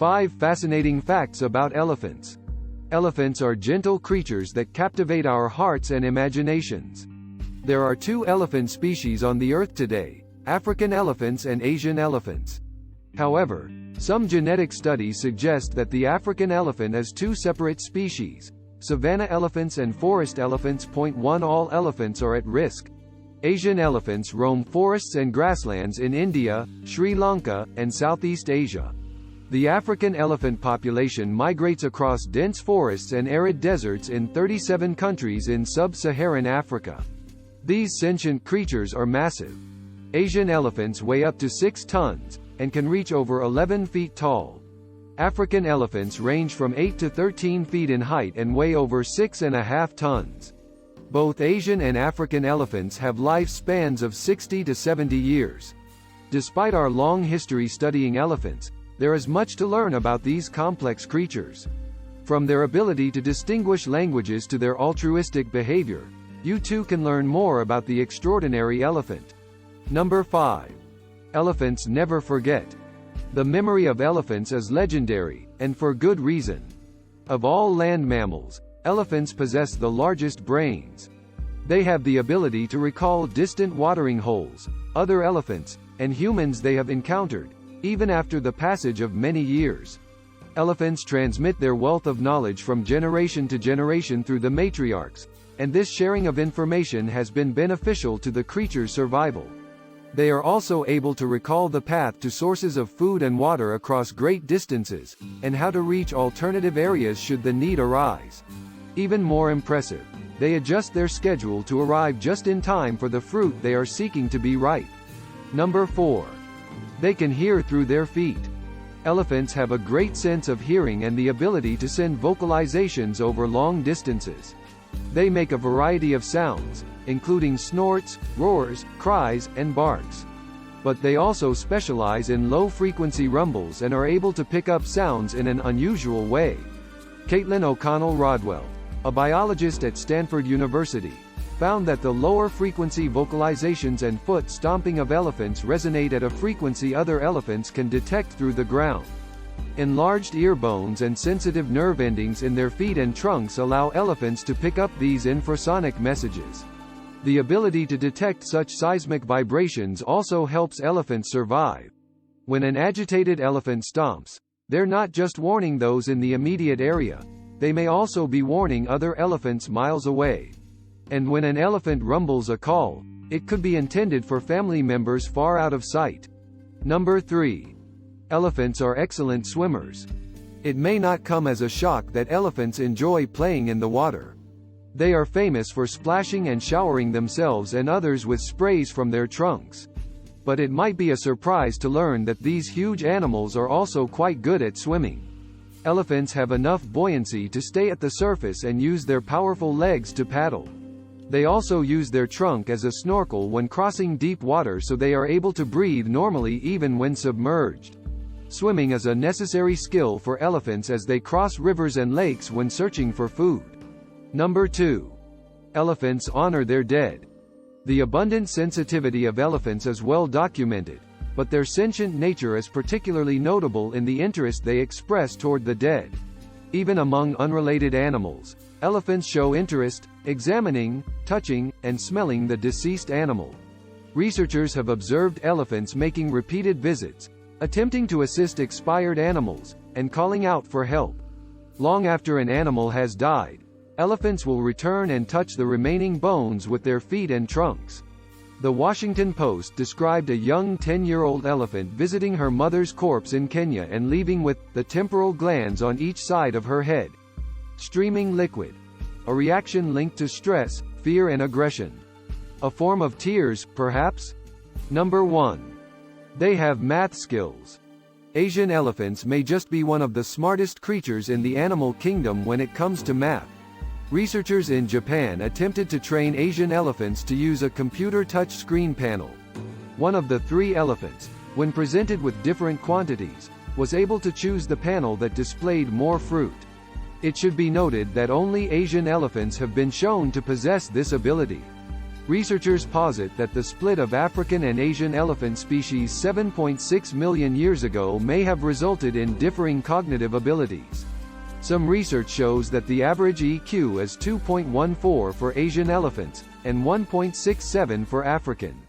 5 Fascinating facts about elephants. Elephants are gentle creatures that captivate our hearts and imaginations. There are 2 elephant species on the earth today: African elephants and Asian elephants. However, some genetic studies suggest that the African elephant is 2 separate species: savanna elephants and forest elephants. 1 All elephants are at risk. Asian elephants roam forests and grasslands in India, Sri Lanka, and Southeast Asia. The African elephant population migrates across dense forests and arid deserts in 37 countries in sub-Saharan Africa. These sentient creatures are massive. Asian elephants weigh up to 6 tons, and can reach over 11 feet tall. African elephants range from 8 to 13 feet in height and weigh over 6.5 tons. Both Asian and African elephants have lifespans of 60 to 70 years. Despite our long history studying elephants, there is much to learn about these complex creatures. From their ability to distinguish languages to their altruistic behavior, you too can learn more about the extraordinary elephant. Number 5. Elephants never forget. The memory of elephants is legendary, and for good reason. Of all land mammals, elephants possess the largest brains. They have the ability to recall distant watering holes, other elephants, and humans they have encountered, even after the passage of many years. Elephants transmit their wealth of knowledge from generation to generation through the matriarchs, and this sharing of information has been beneficial to the creature's survival. They are also able to recall the path to sources of food and water across great distances, and how to reach alternative areas should the need arise. Even more impressive, they adjust their schedule to arrive just in time for the fruit they are seeking to be ripe. Number 4. They can hear through their feet. Elephants have a great sense of hearing and the ability to send vocalizations over long distances. They make a variety of sounds, including snorts, roars, cries, and barks. But they also specialize in low-frequency rumbles and are able to pick up sounds in an unusual way. Caitlin O'Connell Rodwell, a biologist at Stanford University, found that the lower-frequency vocalizations and foot stomping of elephants resonate at a frequency other elephants can detect through the ground. Enlarged ear bones and sensitive nerve endings in their feet and trunks allow elephants to pick up these infrasonic messages. The ability to detect such seismic vibrations also helps elephants survive. When an agitated elephant stomps, they're not just warning those in the immediate area, they may also be warning other elephants miles away. And when an elephant rumbles a call, it could be intended for family members far out of sight. Number 3. Elephants are excellent swimmers. It may not come as a shock that elephants enjoy playing in the water. They are famous for splashing and showering themselves and others with sprays from their trunks. But it might be a surprise to learn that these huge animals are also quite good at swimming. Elephants have enough buoyancy to stay at the surface and use their powerful legs to paddle. They also use their trunk as a snorkel when crossing deep water, so they are able to breathe normally even when submerged. Swimming is a necessary skill for elephants as they cross rivers and lakes when searching for food. Number 2. Elephants honor their dead. The abundant sensitivity of elephants is well documented, but their sentient nature is particularly notable in the interest they express toward the dead. Even among unrelated animals, elephants show interest, examining, touching, and smelling the deceased animal. Researchers have observed elephants making repeated visits, attempting to assist expired animals, and calling out for help. Long after an animal has died, elephants will return and touch the remaining bones with their feet and trunks. The Washington Post described a young 10-year-old elephant visiting her mother's corpse in Kenya and leaving with the temporal glands on each side of her head streaming liquid. A reaction linked to stress, fear and aggression. A form of tears, perhaps? Number 1. They have math skills. Asian elephants may just be one of the smartest creatures in the animal kingdom when it comes to math. Researchers in Japan attempted to train Asian elephants to use a computer touch screen panel. One of the 3 elephants, when presented with different quantities, was able to choose the panel that displayed more fruit. It should be noted that only Asian elephants have been shown to possess this ability. Researchers posit that the split of African and Asian elephant species 7.6 million years ago may have resulted in differing cognitive abilities. Some research shows that the average EQ is 2.14 for Asian elephants, and 1.67 for African.